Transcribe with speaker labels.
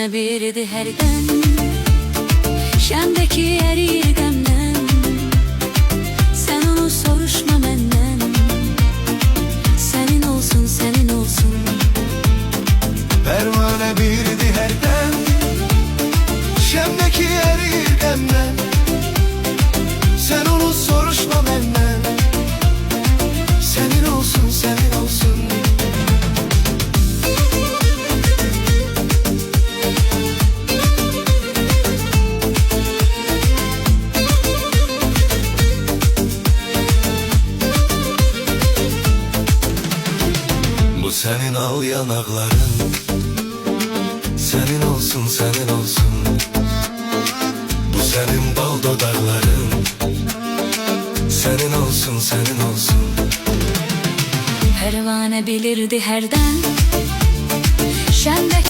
Speaker 1: Pervane biridi herden, şendeki erir demden. Sen onu soruşma menden, senin olsun, senin olsun.
Speaker 2: Pervane biridi herden, şemdeki erir demden. Sen onu soruşma benden, senin olsun, senin olsun. Bu senin al yanakların, senin olsun, senin olsun. Bu senin bal dudakların, senin olsun, senin olsun.
Speaker 1: Pervane bilirdi herden, şendeki